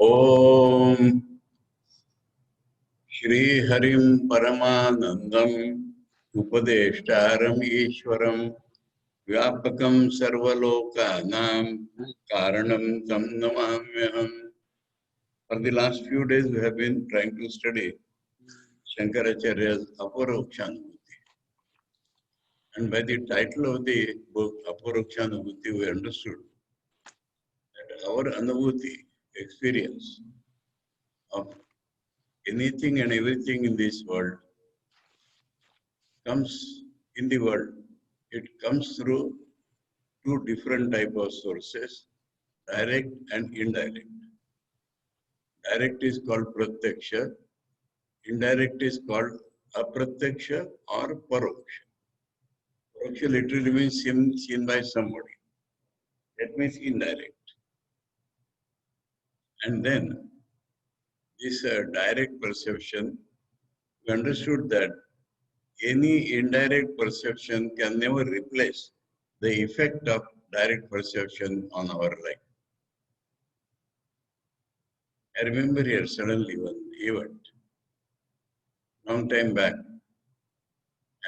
ओम श्री हरिम परमानंदम उपदेष्टारम ईश्वरम व्यापकम सर्वलोकानां कारणम तम नमाम्यहम्. For the last few days we have been trying to study Shankaracharya's Aparokshanubhuti. And by the title of the book Aparokshanubhuti we understood that our anubhuti, experience of anything and everything in this world comes in the world. It comes through two different type of sources, direct and indirect. Direct is called pratyaksha, indirect is called apratyaksha or paroksha. Paroksha literally means seen by somebody. That means indirect. And then this direct perception, we understood that any indirect perception can never replace the effect of direct perception on our life. I remember here suddenly one event, long time back,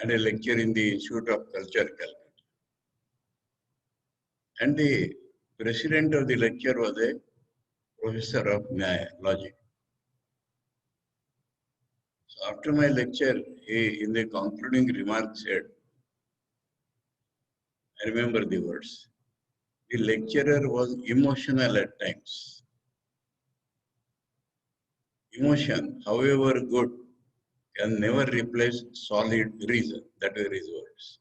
and a lecture in the Institute of Culture, Calcutta. And the president of the lecture was a professor of Nyaya, logic. So after my lecture, he, in the concluding remarks, said, I remember the words, the lecturer was emotional at times. Emotion, however good, can never replace solid reason. That were his words.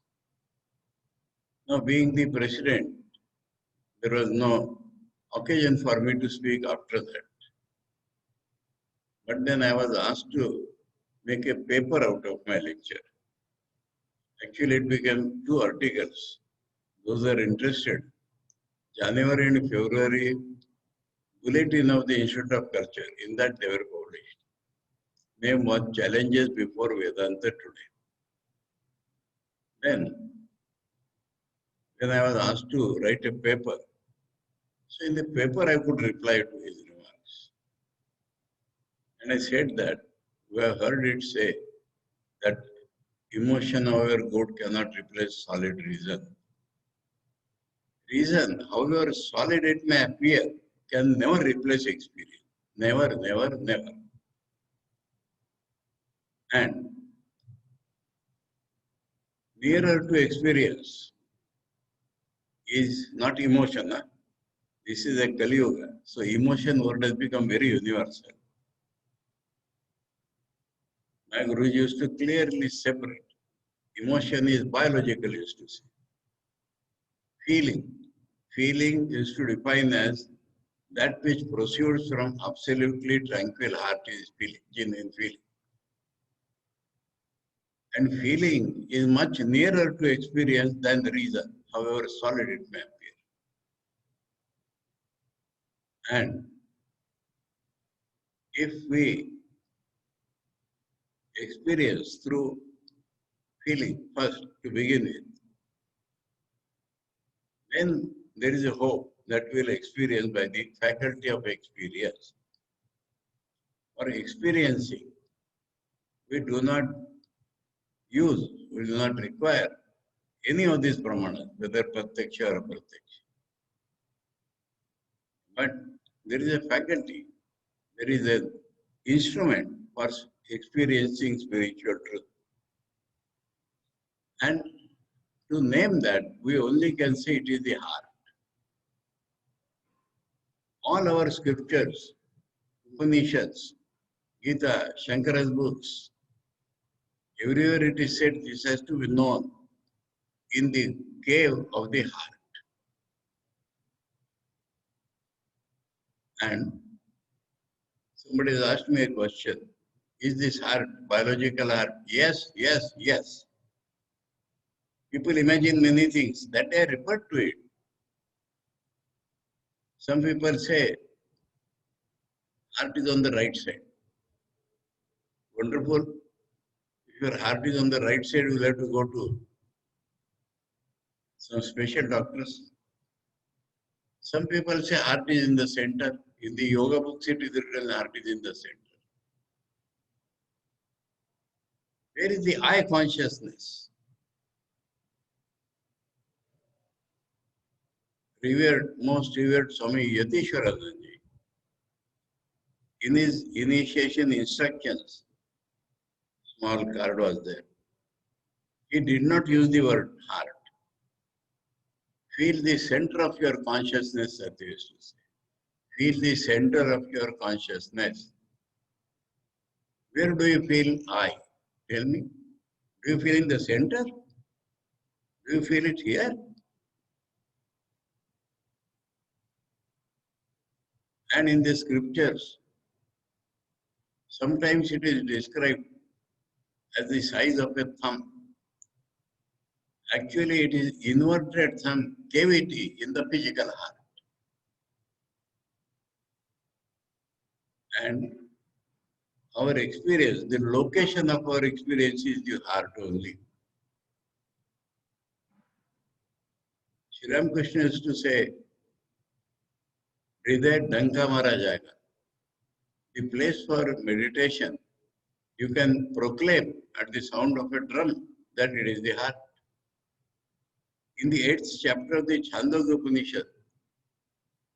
Now, being the president, there was no occasion for me to speak after that. But then I was asked to make a paper out of my lecture. Actually, it became 2 articles. Those are interested. January and February, Bulletin of the Institute of Culture. In that they were published. Name was Challenges Before Vedanta Today. Then, when I was asked to write a paper, so in the paper I could reply to his remarks. And I said that we have heard it say that emotion, however good, cannot replace solid reason. Reason, however solid it may appear, can never replace experience. Never, never, never. And nearer to experience is not emotion. Huh? This is a Kali Yuga. So emotion word has become very universal. My Guruji used to clearly separate. Emotion is biological, used to say. Feeling. Feeling is to define as that which proceeds from absolutely tranquil heart is feeling, genuine feeling. And feeling is much nearer to experience than the reason, however solid it may appear. And if we experience through feeling first to begin with, then there is a hope that we will experience by the faculty of experience. For experiencing, we do not use, we do not require any of these pramanas, whether pratyaksha or apratyaksha. But there is a faculty, there is an instrument for experiencing spiritual truth. And to name that, we only can say it is the heart. All our scriptures, Upanishads, Gita, Shankara's books, everywhere it is said this has to be known in the cave of the heart. And somebody has asked me a question, is this heart biological heart? Yes, yes, yes. People imagine many things that they refer to it. Some people say, heart is on the right side. Wonderful. If your heart is on the right side, you will have to go to some special doctors. Some people say heart is in the center. In the yoga books, it is written heart is in the center. Where is the I consciousness? Most revered Swami Yatishwarananji, in his initiation instructions, small card was there. He did not use the word heart. Feel the center of your consciousness, that he used to say. Feel the center of your consciousness. Where do you feel I? Tell me. Do you feel in the center? Do you feel it here? And in the scriptures, sometimes it is described as the size of a thumb. Actually, it is inverted thumb cavity in the physical heart. And our experience, the location of our experience is the heart only. Shri Ramakrishna used to say, Hriday Danka Mara Jayega. The place for meditation, you can proclaim at the sound of a drum that it is the heart. In the 8th chapter of the Chandogya Upanishad,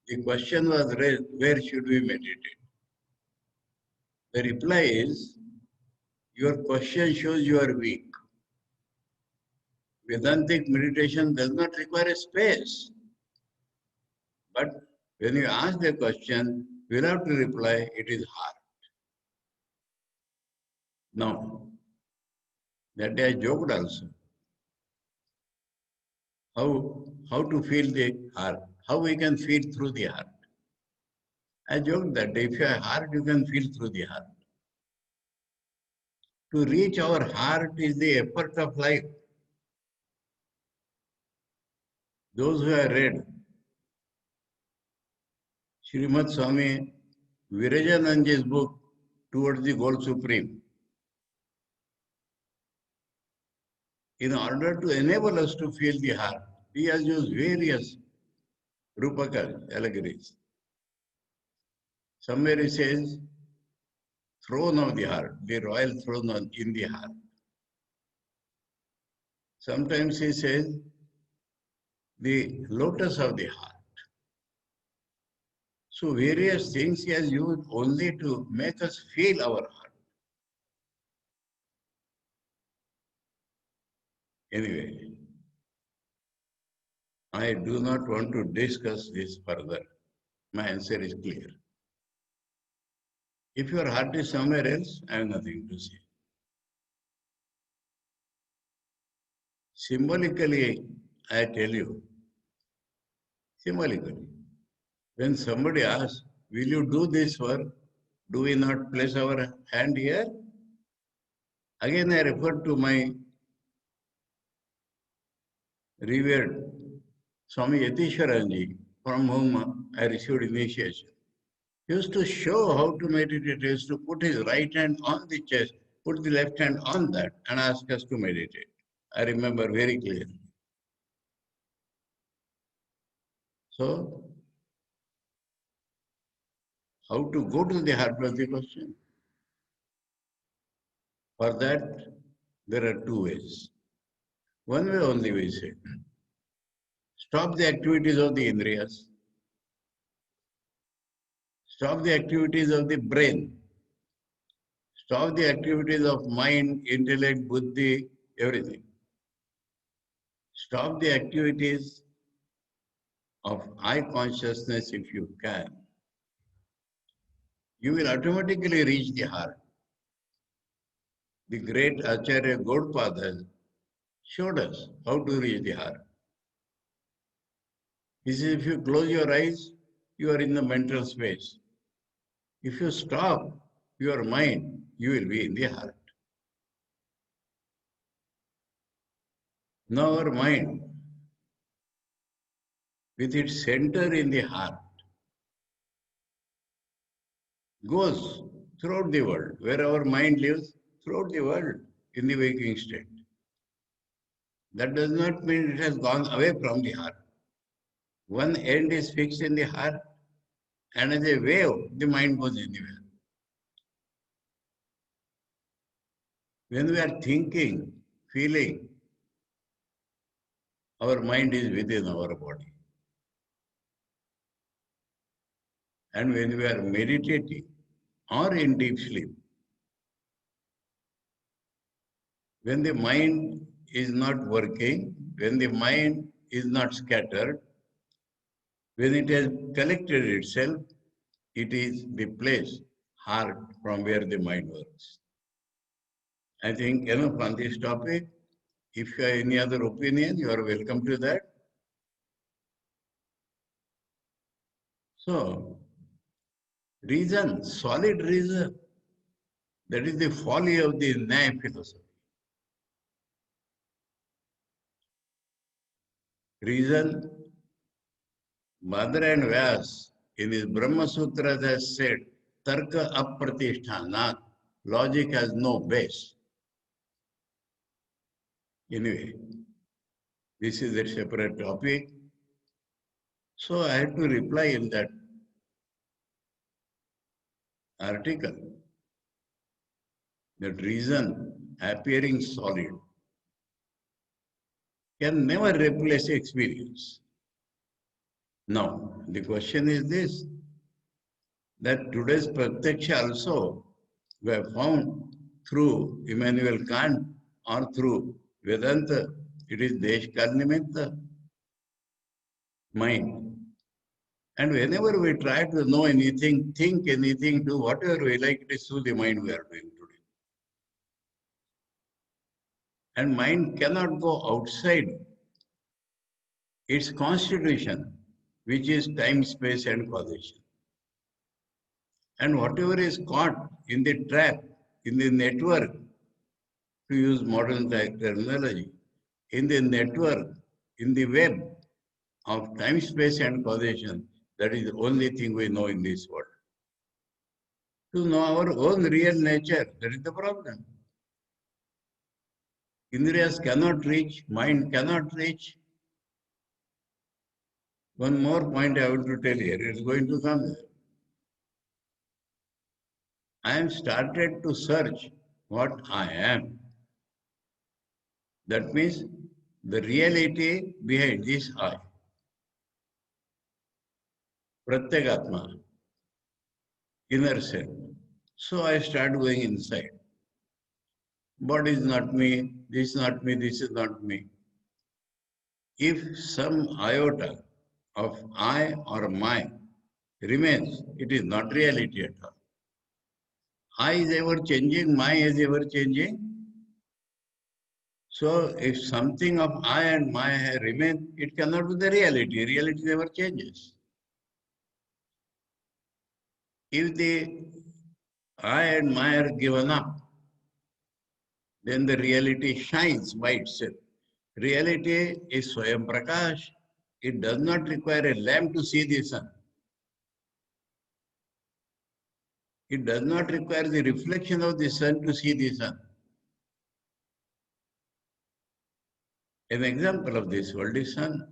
the question was raised, where should we meditate? The reply is, your question shows you are weak. Vedantic meditation does not require a space. But when you ask the question, without a reply, it is hard. Now, that day I joked also. How to feel the heart? How we can feel through the heart? I joked that if you have heart, you can feel through the heart. To reach our heart is the effort of life. Those who have read Srimad Swami Virajanandaji's book, Towards the Goal Supreme, in order to enable us to feel the heart, he has used various Rupakas, allegories. Somewhere he says, throne of the heart, the royal throne in the heart. Sometimes he says, the lotus of the heart. So various things he has used only to make us feel our heart. Anyway, I do not want to discuss this further. My answer is clear. If your heart is somewhere else, I have nothing to say. Symbolically, I tell you, symbolically, when somebody asks, will you do this work? Do we not place our hand here? Again, I refer to my revered Swami Yatishwaranji, from whom I received initiation. He used to show how to meditate. He used to put his right hand on the chest, put the left hand on that, and ask us to meditate. I remember very clearly. So, how to go to the heart of the question? For that, there are two ways. One way only we say, stop the activities of the indriyas, stop the activities of the brain, stop the activities of mind, intellect, buddhi, everything. Stop the activities of I consciousness if you can. You will automatically reach the heart. The great Acharya Gaudapada showed us how to reach the heart. He says, if you close your eyes, you are in the mental space. If you stop your mind, you will be in the heart. Now our mind, with its center in the heart, goes throughout the world. Where our mind lives, throughout the world, in the waking state. That does not mean it has gone away from the heart. One end is fixed in the heart, and as a wave, the mind goes anywhere. When we are thinking, feeling, our mind is within our body. And when we are meditating or in deep sleep, when the mind is not working, when the mind is not scattered, when it has collected itself, it is the place, heart, from where the mind works. I think enough on this topic. If you have any other opinion, you are welcome to that. So, reason, solid reason, that is the folly of the Nyaya philosophy. Reason, Bhadra and Vyas in his Brahma Sutras has said, Tarka apratishtanat, logic has no base. Anyway, this is a separate topic. So I had to reply in that article that reason appearing solid can never replace experience. Now, the question is this, that today's Pratyaksha also we have found through Immanuel Kant or through Vedanta, it is Deshkal Nimitta, mind. And whenever we try to know anything, think anything, do whatever we like, it is through the mind we are doing today. And mind cannot go outside its constitution, which is time, space, and causation. And whatever is caught in the trap, in the network, to use modern terminology, in the network, in the web of time, space, and causation, that is the only thing we know in this world. To know our own real nature, that is the problem. Indriyas cannot reach, mind cannot reach. One more point I want to tell here, it is going to come there. I am started to search what I am. That means the reality behind this I. Pratyagatma, inner self. So I start going inside. Body is not me, this is not me, this is not me. If some iota of I or my remains, it is not reality at all. I is ever changing, my is ever changing. So if something of I and my remain, it cannot be the reality. Reality never changes. If the I and my are given up, then the reality shines by itself. Reality is Swayam Prakash. It does not require a lamp to see the sun. It does not require the reflection of the sun to see the sun. An example of this world is sun.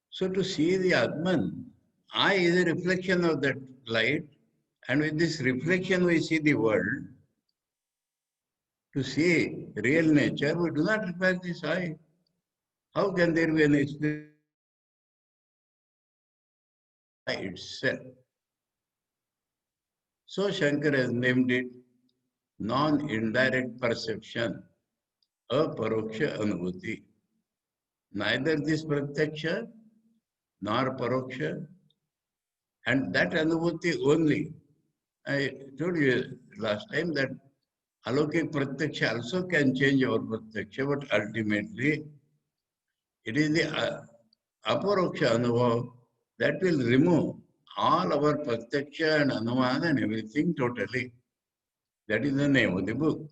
So to see the Atman, I is a reflection of that light, and with this reflection we see the world. To see real nature, we do not require this eye. How can there be an experience by itself? So Shankar has named it non-indirect perception, aparoksha anubhuti. Neither this pratyaksha nor paroksha, and that anubhuti only. I told you last time that alokik pratyaksha also can change our pratyaksha, but ultimately it is the aparoksha anubhav that will remove all our pratyaksha and anumana and everything totally. That is the name of the book.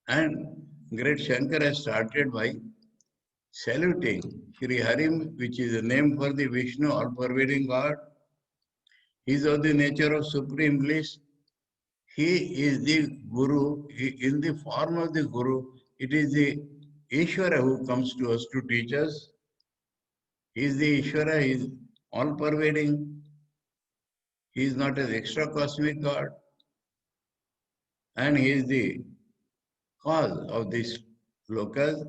And great Shankar has started by saluting Sri Harim, which is a name for the Vishnu, all-pervading God. He is of the nature of supreme bliss. He is the Guru. He, in the form of the Guru, it is the Ishvara who comes to us to teach us. He is the Ishvara, he is all pervading. He is not an extra cosmic God. And he is the cause of this lokas.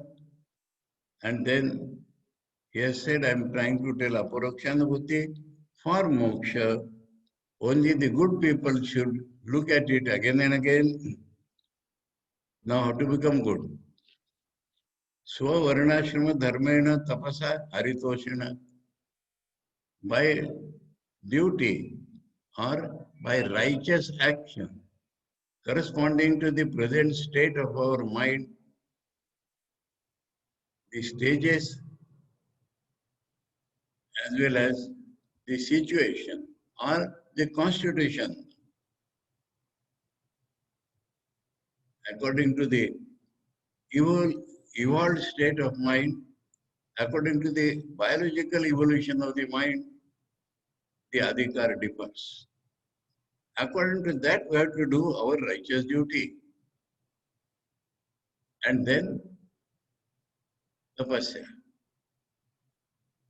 And then he has said, I am trying to tell Aparokshanubhuti for moksha. Only the good people should look at it again and again. Now how to become good? Swavarnashrama dharmena tapasa haritoshana. By duty or by righteous action corresponding to the present state of our mind, the stages as well as the situation or the constitution according to the evolved state of mind, according to the biological evolution of the mind, the adhikar differs. According to that, we have to do our righteous duty. And then tapasya.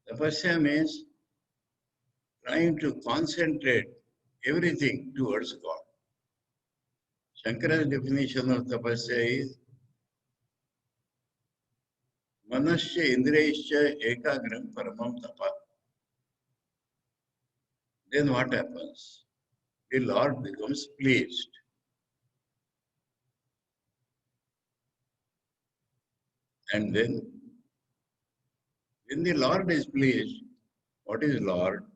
Tapasya means trying to concentrate everything towards God. Shankara's definition of tapasya is manasya indriyasya ekagram paramam tapa. Then what happens? The Lord becomes pleased. And then, when the Lord is pleased, what is Lord?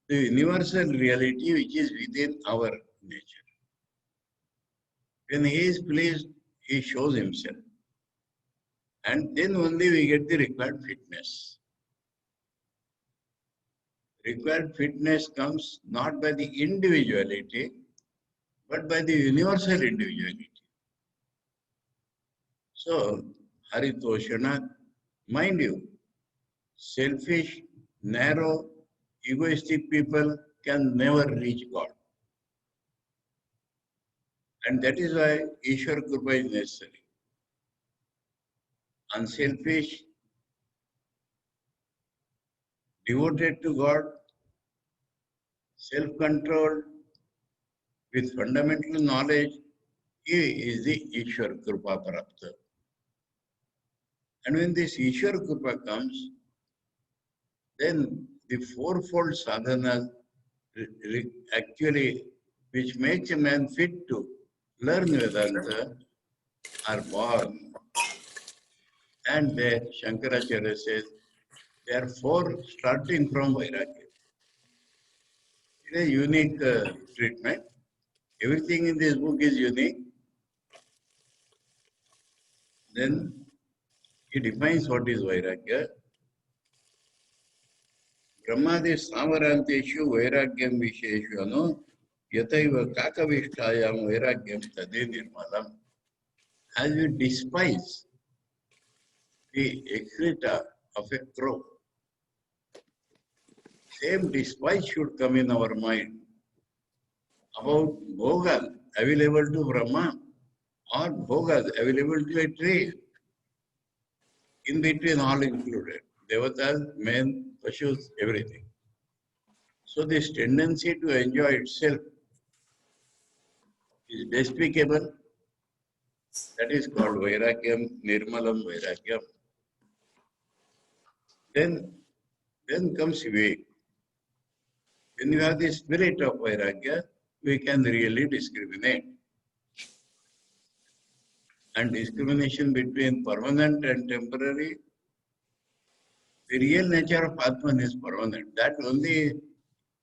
The universal reality which is within our nature. When He is pleased, He shows Himself. And then only we get the required fitness. Required fitness comes not by the individuality, but by the universal individuality. So, Haritoshana, mind you, selfish, narrow, egoistic people can never reach God. And that is why Ishwar Kripa is necessary. Unselfish, devoted to God, self-controlled, with fundamental knowledge, he is the Ishwar Kripa Prapta. And when this Ishwar Kripa comes, then the fourfold sadhanas actually, which makes a man fit to learn Vedanta, are born. And there, Shankaracharya says, there are four starting from Vairagya. It is a unique treatment. Everything in this book is unique. Then he defines what is Vairagya. Brahmadi samaranteshu vairagyam visheshu anu yataiva kakavishthayam vairagyam tade nirmalam. As we despise the excreta of a crow, same despise should come in our mind about bhogas available to Brahma or bhogas available to a tree. In between, all included. Devatas, men, pashus, everything. So this tendency to enjoy itself is despicable. That is called Vairagyam, Nirmalam Vairagyam. Then comes Vivek. When you have the spirit of Vairagya, we can really discriminate. And discrimination between permanent and temporary, the real nature of Atman is permanent. That only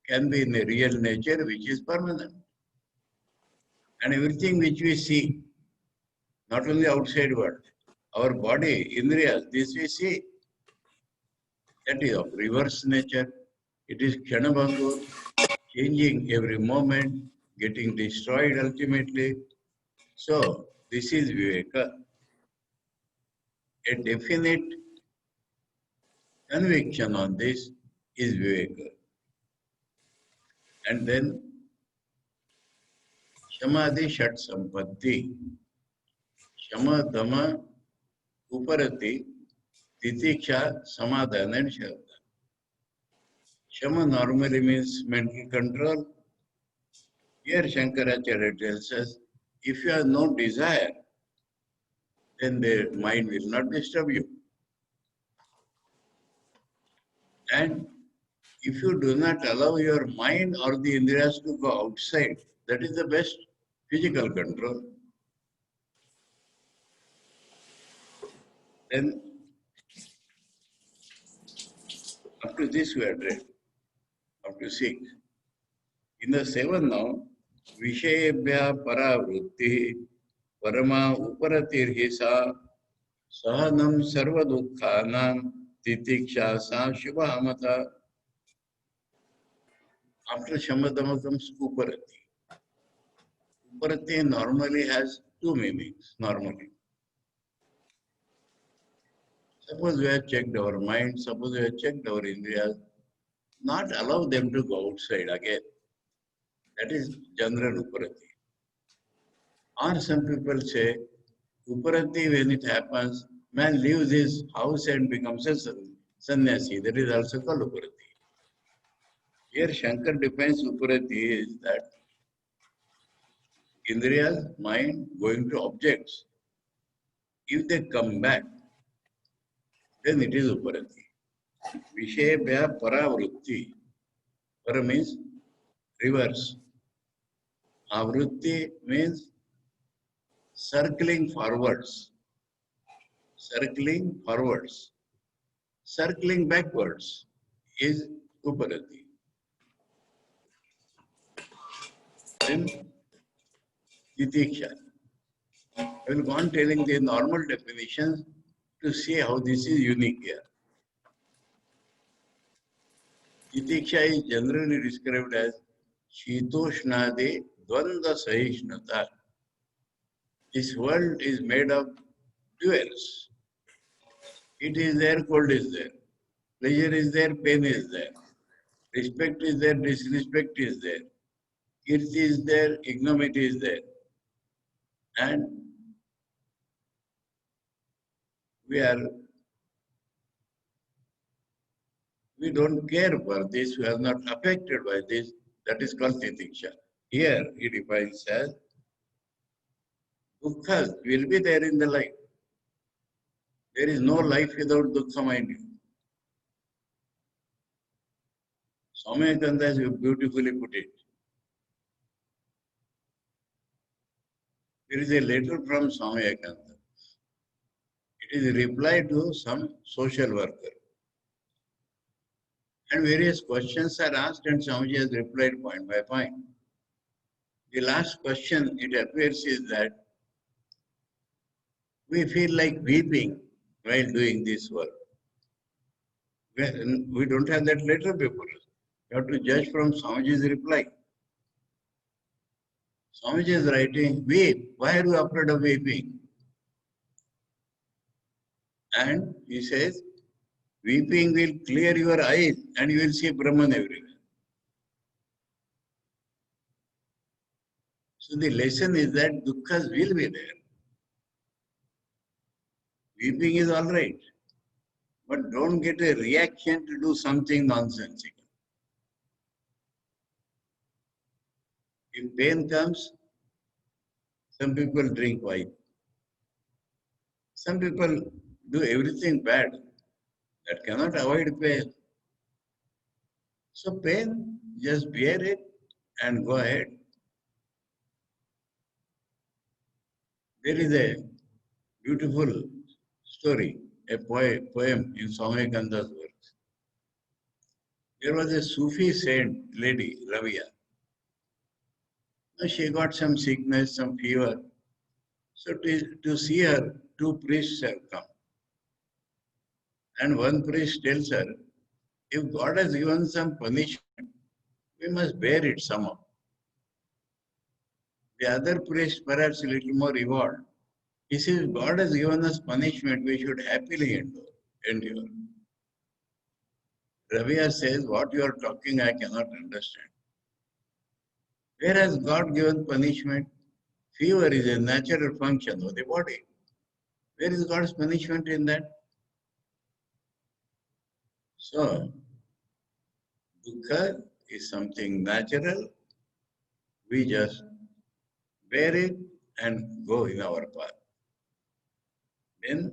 can be in the real nature which is permanent. And everything which we see, not only outside world, our body, Indriyas, this we see, that is of reverse nature. It is Kshanabhangur, changing every moment, getting destroyed ultimately. So, this is Viveka. A definite conviction on this is Viveka. And then Shamadhi Shat Sampatti. Shama, Dhamma, Uparati, Titiksha, Samadhana and Shraddha. Shama normally means mental control. Here Shankaracharya tells us, if you have no desire, then the mind will not disturb you. And if you do not allow your mind or the indriyas to go outside, that is the best physical control. Then, up to this we are read, up to 6. In the 7 now, Vishayebhya paravrutti parama uparatirhisa sahanam sarva dukkhanam titiksha sa shubhamata. After Shamadama comes Uparati. Uparati normally has two meanings, normally. Suppose we have checked our mind, suppose we have checked our indriyas, not allow them to go outside again. That is general Uparati. Or some people say, Uparati, when it happens, man leaves his house and becomes a sannyasi. That is also called Uparati. Here Shankar defines Uparati is that Indriyas, mind going to objects. If they come back, then it is Uparati. Vishayabhya paravrutti. Para means reverse. Avrutti means circling forwards. Circling forwards. Circling backwards is Uparati. Then Titiksha. I will go on telling the normal definitions to see how this is unique here. Titiksha is generally described as Shitoshnade Dvanda Sahishnata. This world is made of duels. It is there, cold is there. Pleasure is there, pain is there. Respect is there, disrespect is there. Kirti is there, ignominy is there. And we don't care for this, we are not affected by this. That is called Titiksha. Here he defines as dukkha will be there in the life. There is no life without dukkha, mind you. Swamayakanta has beautifully put it. There is a letter from Swamayakanta. It is a reply to some social worker. And various questions are asked and Swamiji has replied point by point. The last question, it appears, is that we feel like weeping while doing this work. We don't have that letter before us. You have to judge from Swamiji's reply. Swamiji is writing, weep. Why are you afraid of weeping? And he says, weeping will clear your eyes and you will see Brahman everywhere. So the lesson is that dukkhas will be there. Weeping is all right. But don't get a reaction to do something nonsensical. If pain comes, some people drink wine. Some people do everything bad that cannot avoid pain. So pain, just bear it and go ahead. There is a beautiful story, a poem in Swamikanda's works. There was a Sufi saint lady, Ravia. She got some sickness, some fever. So to see her, two priests have come. And one priest tells her, if God has given some punishment, we must bear it somehow. The other priest, perhaps a little more evolved, he says, God has given us punishment, we should happily endure. Ravia says, what you are talking, I cannot understand. Where has God given punishment? Fever is a natural function of the body. Where is God's punishment in that? So, dukkha is something natural. We just bear it and go in our path. Then,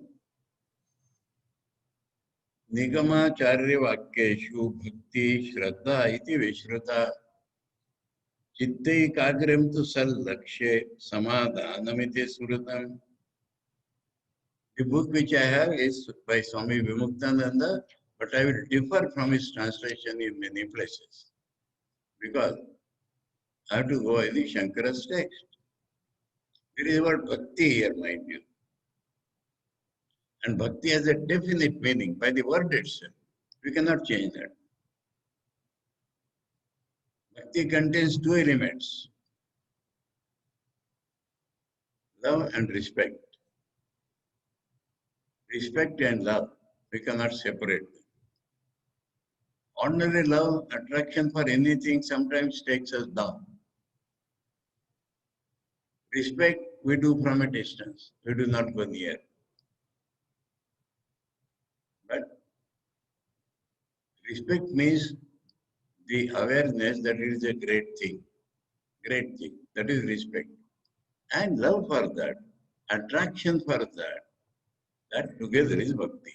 निगमाचार्य वाक्येषु भक्ति श्रद्धा इति विश्रुता चित्तैकाग्र्यं तु सल्लक्ष्ये समाधानमिति स्मृतम्. The book which I have is by Swami Vimuktananda, but I will differ from his translation in many places because I have to go in the Shankara's text. There is a word bhakti here, mind you. And bhakti has a definite meaning by the word itself. We cannot change that. Bhakti contains two elements, love and respect. Respect and love, we cannot separate them. Ordinary love, attraction for anything sometimes takes us down. Respect we do from a distance, we do not go near. But respect means the awareness that it is a great thing, that is respect. And love for that, attraction for that together is bhakti.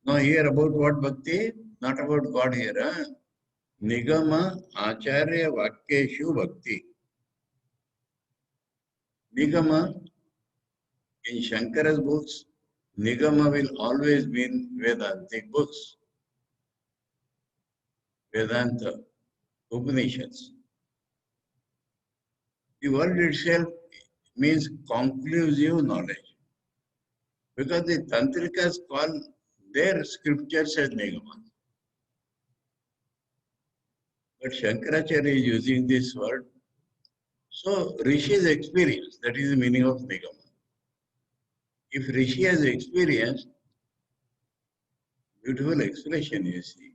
Now here about what bhakti? Not about God here. Huh? Nigama acharya vakyeshu bhakti. Nigama, in Shankara's books, Nigama will always mean Vedantic books. Vedanta, Upanishads. The word itself means conclusive knowledge. Because the Tantrikas call their scriptures as Nigama. But Shankaracharya is using this word. So Rishi's experience, that is the meaning of Nigama. If Rishi has experienced, beautiful expression you see,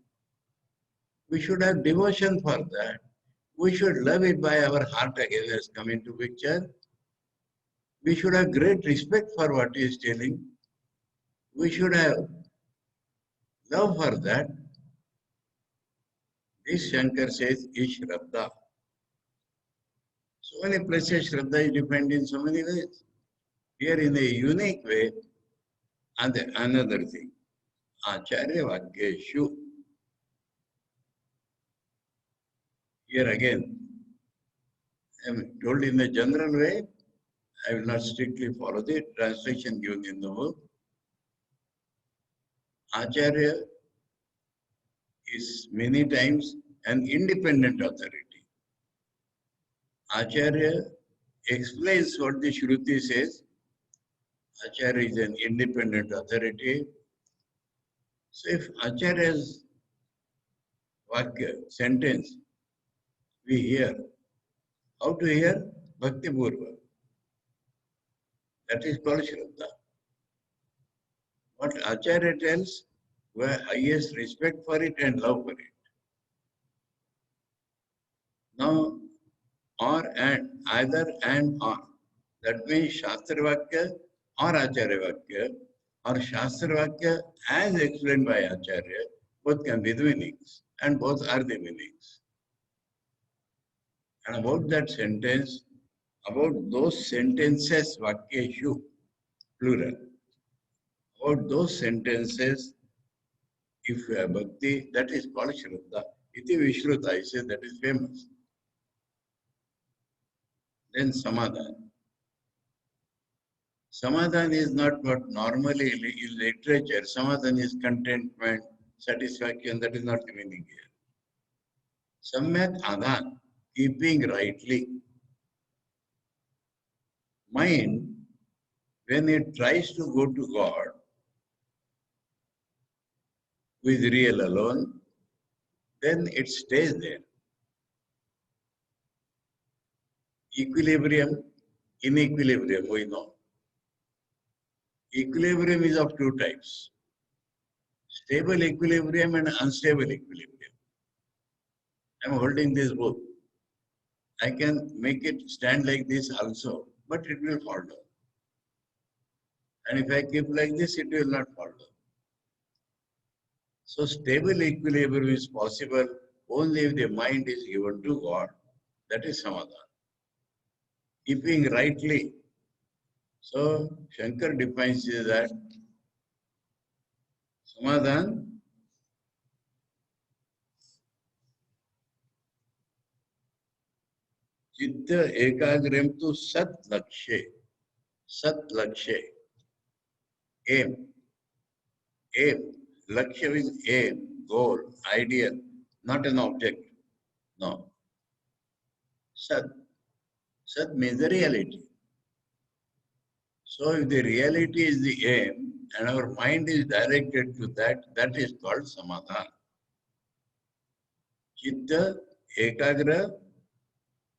we should have devotion for that. We should love it by our heart again has come into picture. We should have great respect for what he is telling. We should have love for that. This Shankar says is Shraddha. So many places Shraddha is defined in so many ways. Here in a unique way, and another thing, Acharya Vakyeshu. Here again, I am told in a general way, I will not strictly follow the translation given in the book. Acharya is many times an independent authority. Acharya explains what the Shruti says. Acharya is an independent authority. So if Acharya's Vakya, sentence, we hear, how to hear? Bhakti Purva. That is called Shraddha. What Acharya tells, we have highest respect for it and love for it. Now, or and, either and or. That means Shastra Vakya or Acharya Vakya or Shastra Vakya as explained by Acharya, both can be the meanings and both are the meanings. And about that sentence, about those sentences, Vakyeshu, plural, about those sentences, if you have bhakti, that is called Shraddha. Iti Vishruta, I say that is famous. Then Samadhan. Samadhan is not what normally in literature, Samadhan is contentment, satisfaction, that is not the meaning here. Samyak Adhan, keeping rightly. Mind, when it tries to go to God with real alone, then it stays there. Equilibrium, inequilibrium, we know. Equilibrium is of two types. Stable equilibrium and unstable equilibrium. I am holding this book. I can make it stand like this also, but it will fall down. And if I keep like this, it will not fall down. So stable equilibrium is possible only if the mind is given to God. That is samadhana. Keeping rightly. So Shankar defines it that samadhana चित्त एकाग्रम तो सत लक्ष्य aim aim lakshya is aim goal ideal not an object no sat means the reality. So if the reality is the aim and our mind is directed to that, that is called samadhana. Chitta ekagra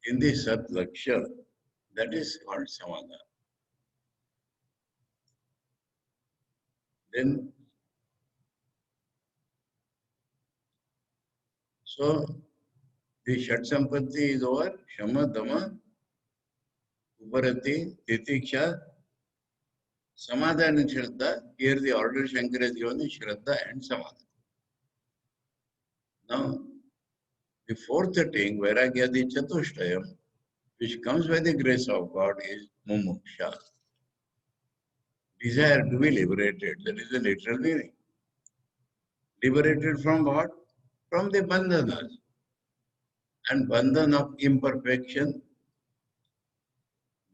in the sat lakshya, that is called samadhana. Then, so the Shat Sampatti is over, Shama, Dama, Uparati, Titiksha, Samadhana and Shraddha. Here the order Shankara is given is Shraddha and Samadhana. Now, the fourth thing, Vairagya the Chatushtayam, which comes by the grace of God, is Mumuksha. Desire to be liberated. That is the literal meaning. Liberated from what? From the bandhanas. And bandhan of imperfection,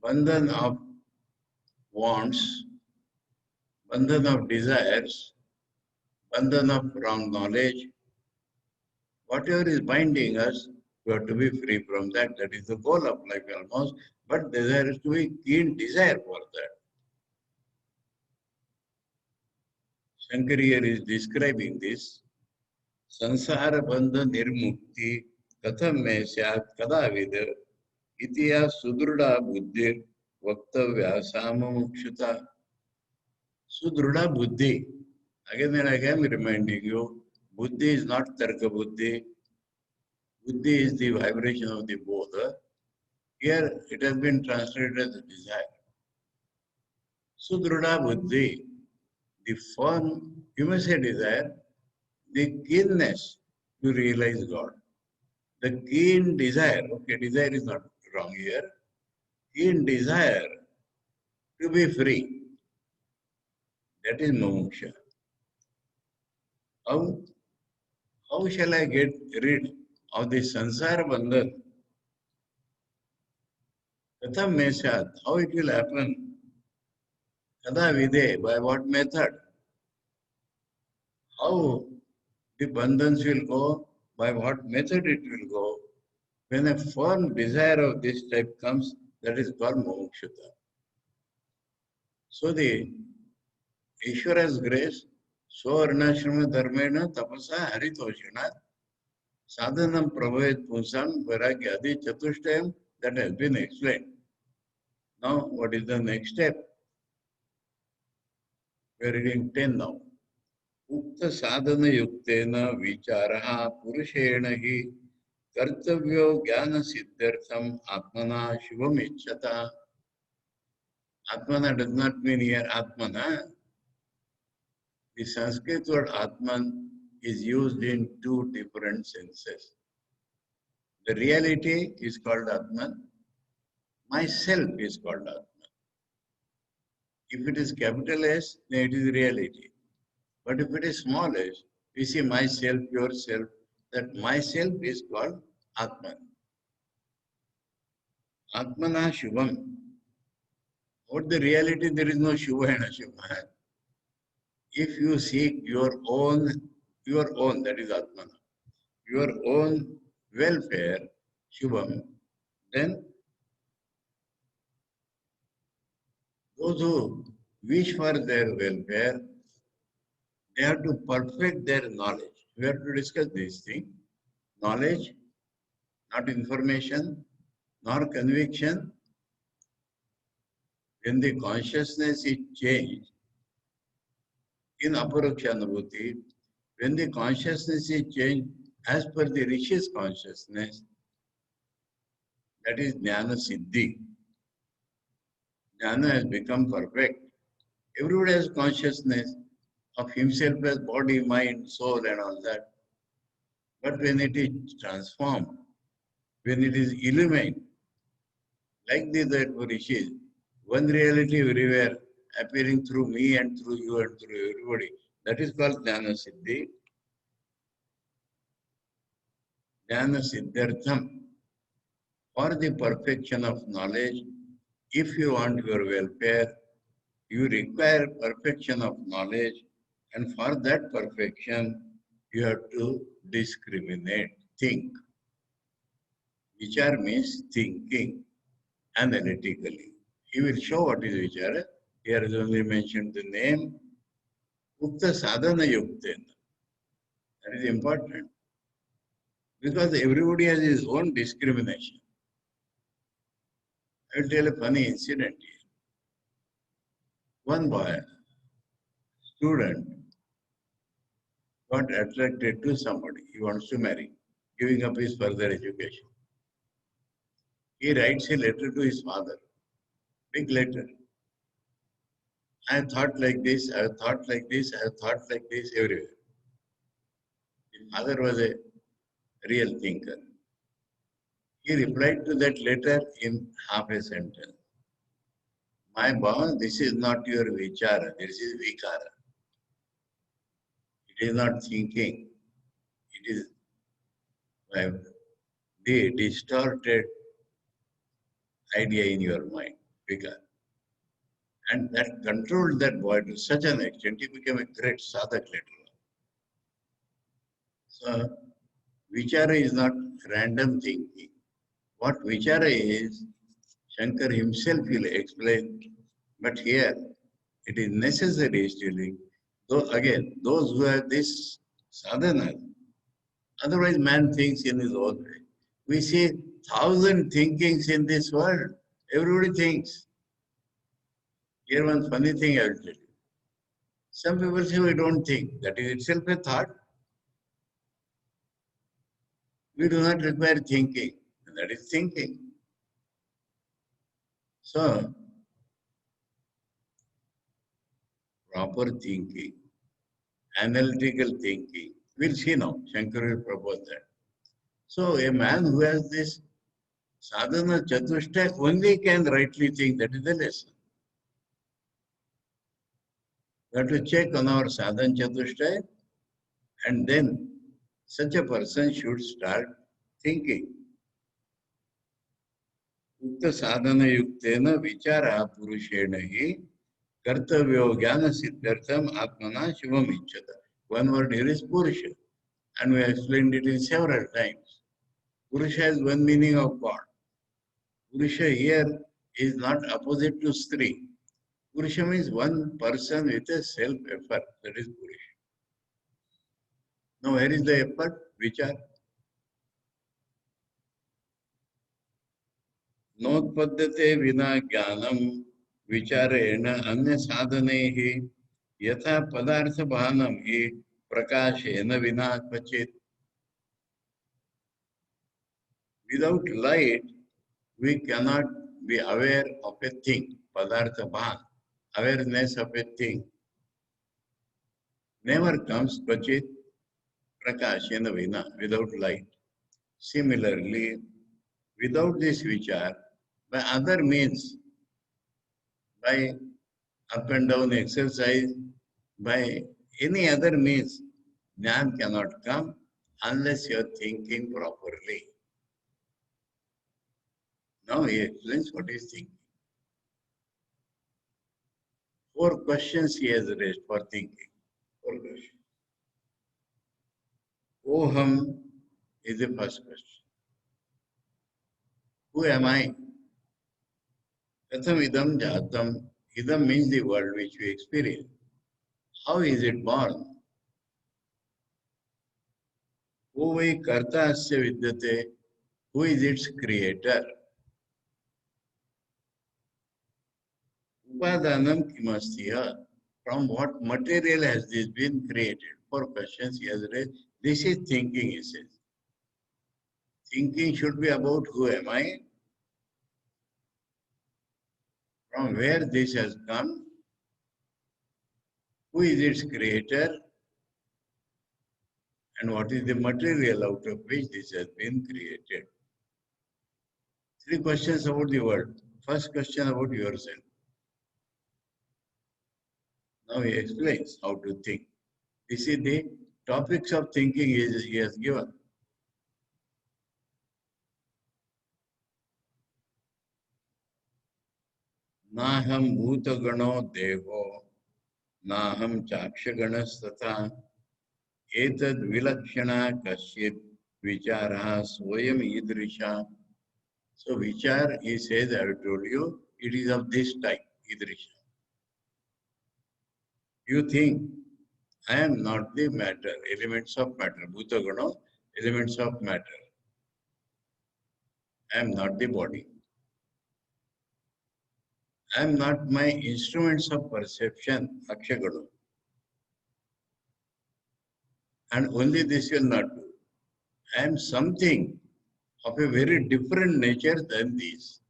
bandhan of wants, bandhan of desires, bandhan of wrong knowledge. Whatever is binding us, we have to be free from that. That is the goal of life almost. But there is to be keen desire for that. Shankara here is describing this. Sansara bandha nirmukti katham me syat kadavid itiya sudruda buddhir vaktavya samamukshita. Sudruda buddhi. Again and again reminding you, buddhi is not tarka buddhi. Buddhi is the vibration of the Bodha. Here it has been translated as desire. Sudruda buddhi, the firm, you may say desire, the keenness to realize God. The keen desire, okay, desire is not wrong here, keen desire to be free. That is mumuksha. How shall I get rid of the sansara bandhan? Katham meshat, how it will happen? Kada vide, by what method? How the bandhans will go, by what method it will go. When a firm desire of this type comes, that is called mumukshata. So the Ishvara's grace, so arnashrama dharmena tapasa haritoshana sadhanam prabhavet punsam vairagyadi chatushtayam, that has been explained. Now, what is the next step? We are reading 10 now. Ukta sadhana yuktena vicharaha purushena hi kartavyo jnana siddhartham atmana shivam ichchata. Atmana does not mean here Atmana. The Sanskrit word Atman is used in two different senses. The reality is called Atman. Myself is called Atman. If it is capital S, then it is reality. But if it is small s, we see myself, yourself, that myself is called Atman. Atmana Shubham. What the reality, there is no Shubha and Ashubha. If you seek your own, that is Atmana, your own welfare, Shubham, then those who wish for their welfare, they have to perfect their knowledge. We have to discuss this thing. Knowledge, not information, nor conviction. When the consciousness is changed, in Aparokshanubhuti, when the consciousness is changed as per the Rishi's consciousness, that is Jnana Siddhi. Jnana has become perfect. Everybody has consciousness of himself as body, mind, soul and all that. But when it is transformed, when it is illumined, like the that Rishis, one reality everywhere appearing through me and through you and through everybody, that is called Jnana Siddhi. Jnana Siddhartham. For the perfection of knowledge, if you want your welfare, you require perfection of knowledge, and for that perfection, you have to discriminate, think. Vichar means thinking analytically. He will show what is vichara. Here is only mentioned the name. Ukta sadhana yuktena. That is important. Because everybody has his own discrimination. I will tell a funny incident here. One boy, student, got attracted to somebody. He wants to marry, giving up his further education. He writes a letter to his father, big letter. I have thought like this, I have thought like this, I have thought like this everywhere. His father was a real thinker. He replied to that letter in half a sentence. My boy, this is not your vichara, this is vikara. It is not thinking. It is the distorted idea in your mind, vikara. And that controlled that boy to such an extent, he became a great sadhak later on. So, vichara is not random thinking. What vichara is, Shankar himself will explain, but here it is necessary still. Though again, those who have this sadhana, otherwise man thinks in his own way. We see 1,000 thinkings in this world. Everybody thinks. Here one funny thing I will tell you. Some people say we don't think. That is itself a thought. We do not require thinking. That is thinking. So, proper thinking, analytical thinking. We'll see now. Shankar will propose that. So, a man who has this sadhana chatushtaya only can rightly think. That is the lesson. We have to check on our sadhana chatushtaya, and then such a person should start thinking. Ukta sadhana yuktena vichara purushena hi kartavyo jnana siddhartham atmana shivam icchata. One word here is purusha, and we have explained it in several times. Purusha has one meaning of God. Purusha here is not opposite to Stri. Purusha means one person with a self-effort. That is Purusha. Now, where is the effort? Vichar. नोत्पद्यते विना ज्ञानम विचारेण अन्य साधने ही यथा पदार्थ भानम ही प्रकाशेन विना क्वचित. Without light, we cannot be aware of a thing. Padartha bhan, awareness of a thing, never comes kvachit prakashena vina, without light. Similarly, without this vichar, by other means, by up and down exercise, by any other means, jnana cannot come unless you are thinking properly. Now he explains what is thinking. 4 questions he has raised for thinking. 4 questions. Oham is the first question. Who am I? Katham idam jatam. Idam means the world which we experience. How is it born? Who vai karta asya vidyate? Who is its creator? Upadanam kimastiya. From what material has this been created? 4 questions he has raised. This is thinking, he says. Thinking should be about who am I? From where this has come? Who is its creator? And what is the material out of which this has been created? Three questions about the world. First question about yourself. Now he explains how to think. This is the topics of thinking he has given. नाहं भूतगणो देहो नाहं चाक्षगणस्तथा एतद् विलक्षणा कश्चित् विचारः स्वयम् ईदृशा. So vichar, he says, I have told you, it is of this type, idrisha. You think, I am not the matter, elements of matter, bhutagana, elements of matter. I am not the body. I am not my instruments of perception, akshagana. And only this will not do. I am something of a very different nature than these.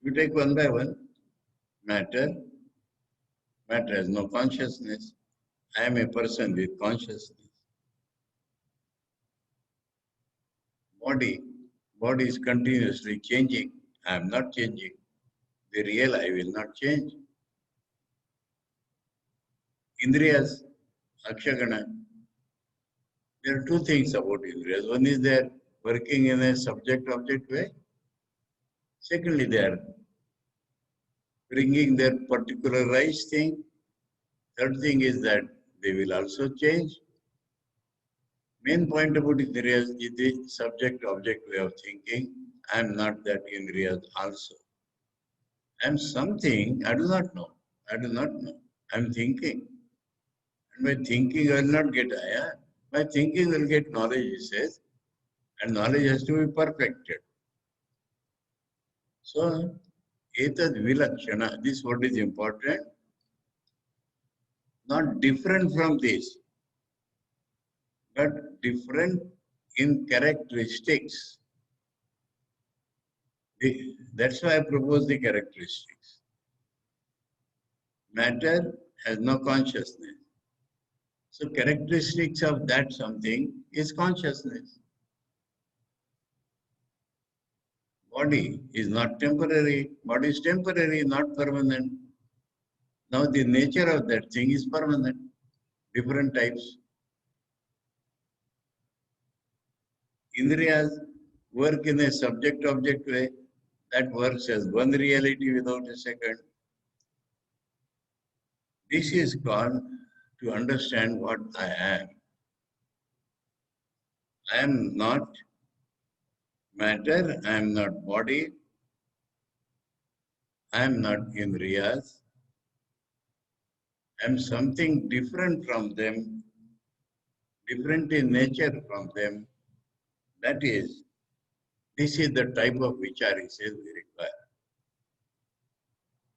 You take one by one. Matter. Matter has no consciousness. I am a person with consciousness. Body. Body is continuously changing. I am not changing. The real I will not change. Indriyas, akshagana. There are two things about Indriyas. One is they are working in a subject-object way. Secondly, they are bringing their particularized thing. Third thing is that they will also change. Main point about Indriyas is the subject-object way of thinking. I am not that Indriyas also. I am something I do not know. I do not know. I am thinking. And by thinking I will not get ayah. By thinking will get knowledge, he says. And knowledge has to be perfected. So, etad vilakshana, this word is important. Not different from this, but different in characteristics. That's why I propose the characteristics. Matter has no consciousness. So characteristics of that something is consciousness. Body is not temporary. Body is temporary, not permanent. Now the nature of that thing is permanent. Different types. Indriyas work in a subject-object way. That works as one reality without a second. This is called to understand what I am. I am not matter, I am not body, I am not Indriyas. I am something different from them, different in nature from them. That is, this is the type of vichar he says we require.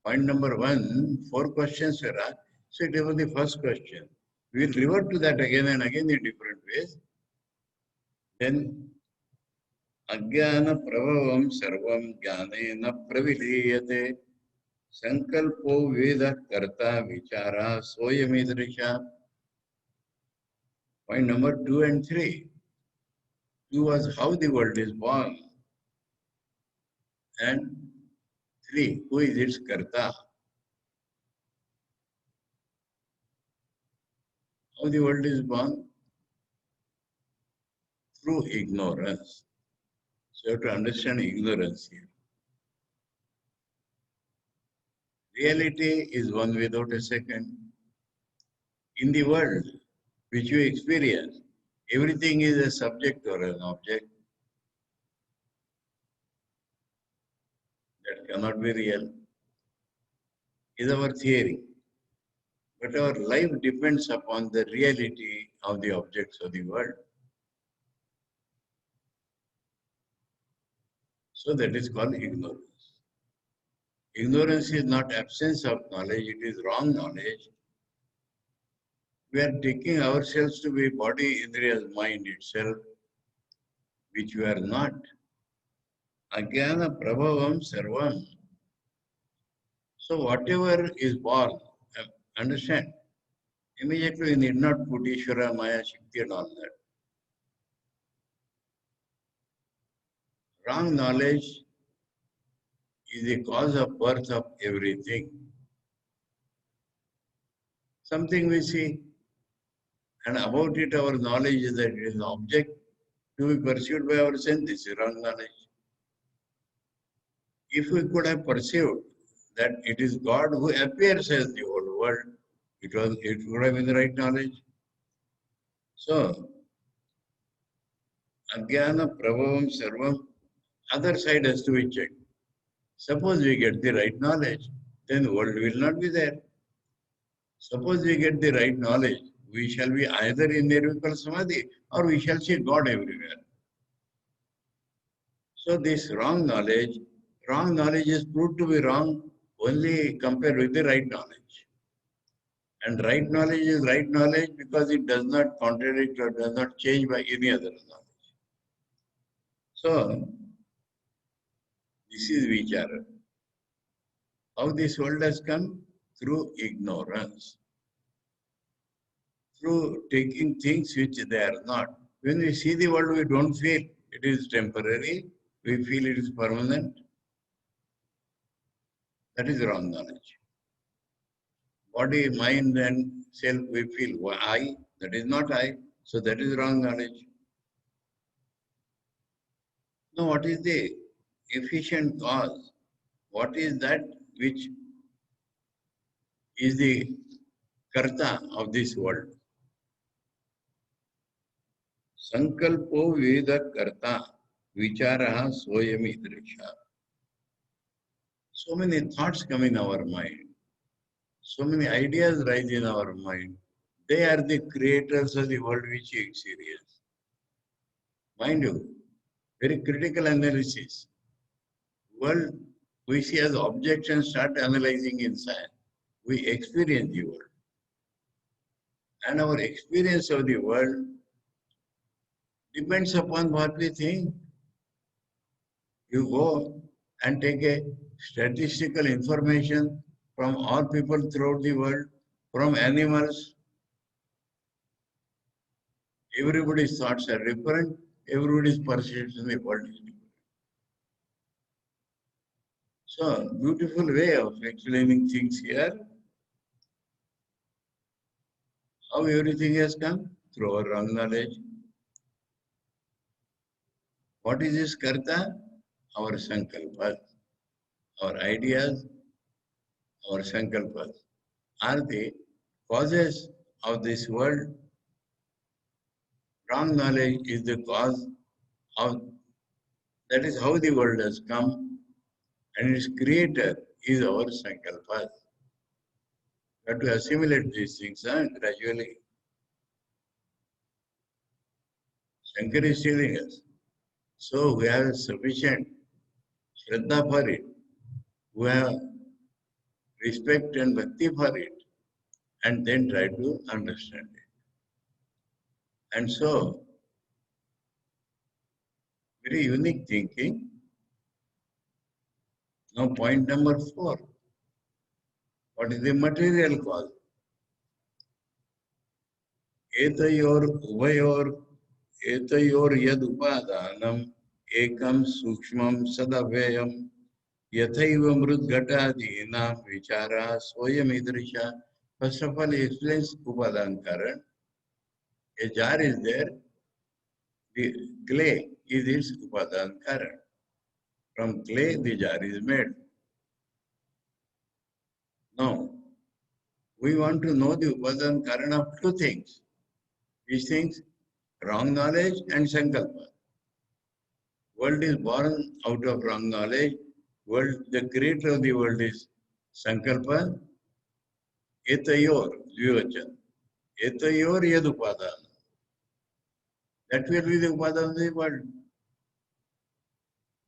Point number one, 4 questions were asked. So it was the first question. We will revert to that again and again in different ways. Then, Ajnana prabhavam sarvam jnanena praviliyate sankalpo veda karta vichara soyamidrisha. Point number 2 and 3. 2 was how the world is born. And 3, who is its karta? How the world is born? Through ignorance. So you have to understand ignorance here. Reality is one without a second. In the world which you experience, everything is a subject or an object. That cannot be real. Is our theory. But our life depends upon the reality of the objects of the world. So that is called ignorance. Ignorance is not absence of knowledge, it is wrong knowledge. We are taking ourselves to be body, indriyas, mind itself, which we are not. Ajnana prabhavam sarvam. So whatever is born, Understand? Immediately, we need not put Ishvara, Maya, Shakti and all that. Wrong knowledge is the cause of birth of everything. Something we see, and about it our knowledge is that it is an object to be pursued by our sense. This is wrong knowledge. If we could have perceived that it is God who appears as the whole world, it would have been the right knowledge. So, Ajnana Prabhavam Sarvam, other side has to be checked. Suppose we get the right knowledge, then the world will not be there. Suppose we get the right knowledge, we shall be either in Nirvikala Samadhi or we shall see God everywhere. So this wrong knowledge is proved to be wrong only compared with the right knowledge. And right knowledge is right knowledge because it does not contradict or does not change by any other knowledge. So, this is Vichara. How this world has come? Through ignorance. Through taking things which they are not. When we see the world, we don't feel it is temporary. We feel it is permanent. That is wrong knowledge. Body, mind and self, we feel I. That is not I. So that is wrong knowledge. Now what is the efficient cause? What is that which is the karta of this world? Sankalpo Veda karta vicharaha soyami drisha. So many thoughts come in our mind. So many ideas rise in our mind. They are the creators of the world which you experience. Mind you, very critical analysis. World we see as objects and start analyzing inside. We experience the world. And our experience of the world depends upon what we think. You go and take a statistical information from all people throughout the world, from animals. Everybody's thoughts are different. Everybody's perception of the world is different. So, beautiful way of explaining things here. How everything has come? Through our wrong knowledge. What is this karta? Our sankalpas, our ideas, our sankalpas are the causes of this world. Wrong knowledge is the cause of, that is how the world has come, and its creator is our sankalpas. We have to assimilate these things gradually. Shankar is telling us. So we have sufficient shraddha for it. We have respect and bhakti for it, and then try to understand it. And so, very unique thinking. Now, point number 4. What is the material cause? Etayor uvayor yad upadanam ekam sukshmam sadavayam yathaiva mrudgatadinam vichara soyam idrisha. First of all, he explains upadan karan. A jar is there, the clay is its upadan karan. From clay, the jar is made. Now, we want to know the upadan karan of two things. These things, wrong knowledge and sankalpa. World is born out of wrong knowledge. World, the creator of the world is sankalpa. Etayor, dvivachan. Etayor yad upadan. That will be the upadan of the world.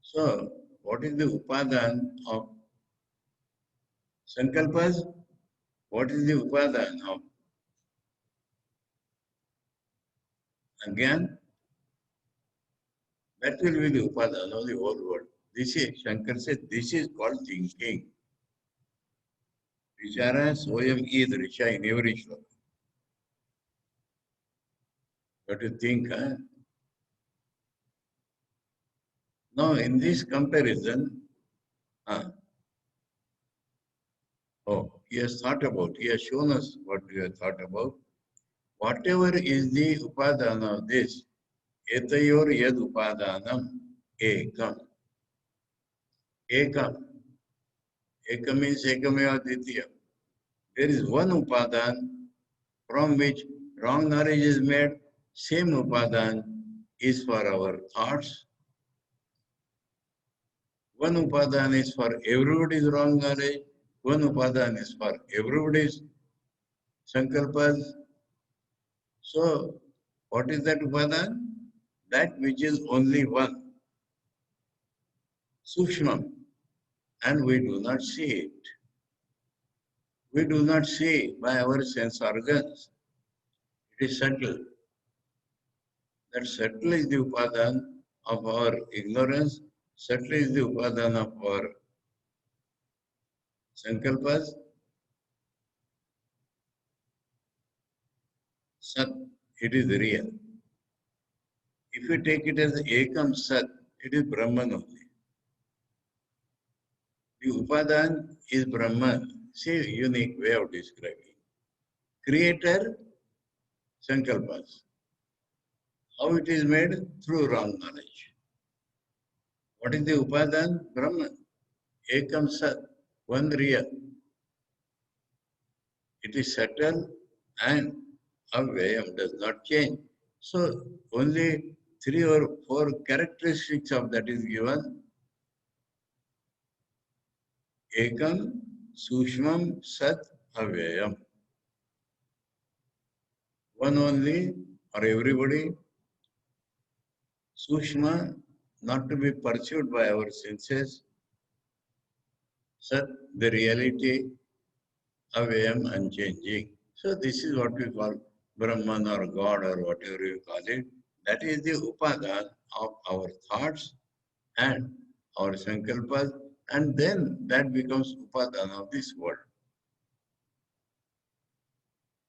So, what is the upadan of sankalpas? What is the upadan of again? That will be the upadan of the whole world. This is, Shankar said, this is called thinking. Vichara Soyam Idrisha in every shloka. What do you think? Huh? Now, in this comparison, he has thought about, he has shown us what we have thought about. Whatever is the upadana of this, etayor yad upadanam ekam. Ekam. Ekam means ekameva ditya. There is one upadan from which wrong knowledge is made. Same upadan is for our thoughts. One upadan is for everybody's wrong knowledge. One upadan is for everybody's sankalpas. So, what is that upadan? That which is only one. Sukshmam. And we do not see it. We do not see by our sense organs. It is subtle. That subtle is the upadan of our ignorance. Subtle is the upadan of our sankalpas. Sat, it is real. If you take it as Ekam Sat, it is Brahman only. The Upadan is Brahman. See, unique way of describing. Creator, Sankalpas. How it is made? Through wrong knowledge. What is the Upadan? Brahman. Ekam Sat, one real. It is subtle and Avyayam does not change. So, only 3 or 4 characteristics of that is given. Ekam, Sushmam, Sat, Avyayam. One only for everybody. Sushma, not to be pursued by our senses. Sat, the reality, Avyayam, unchanging. So this is what we call Brahman or God or whatever you call it. That is the upadan of our thoughts and our sankalpas, and then that becomes upadan of this world.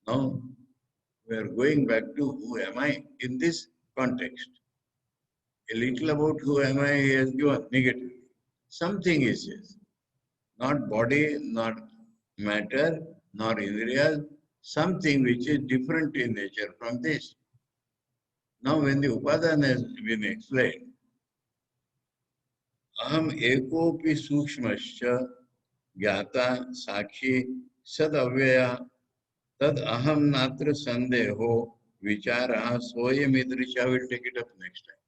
Now, we are going back to who am I in this context. A little about who am I he has given negatively. Something is yes. Not body, not matter, nor indriyas, something which is different in nature from this. Now, when the upadan has been explained, aham ekopi sukshmascha gyata sakshi sad avyaya tad aham natra sandeho vichara soyam idrisha. Will take it up next time.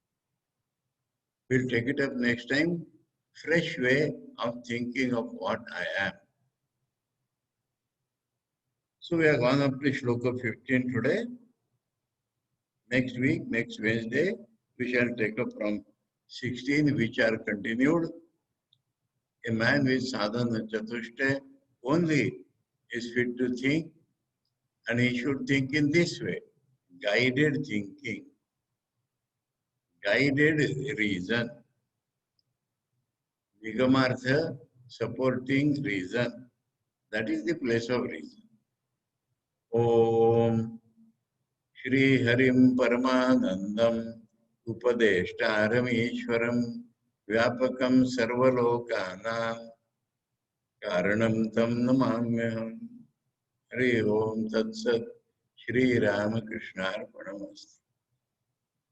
We'll take it up next time. Fresh way of thinking of what I am. So we have gone up to Shloka 15 today. Next week, next Wednesday, we shall take up from 16, which are continued. A man with sadhana chatushta only is fit to think, and he should think in this way. Guided thinking, guided reason, Nigamartha supporting reason. That is the place of reason. Om Shri Harim Paramanandam Upadeshtaramishwaram Vyapakam Sarvalokana Karanam Tam Namamyam. Hari Om Tat Sat. Shri Ramakrishna Arpanamastu.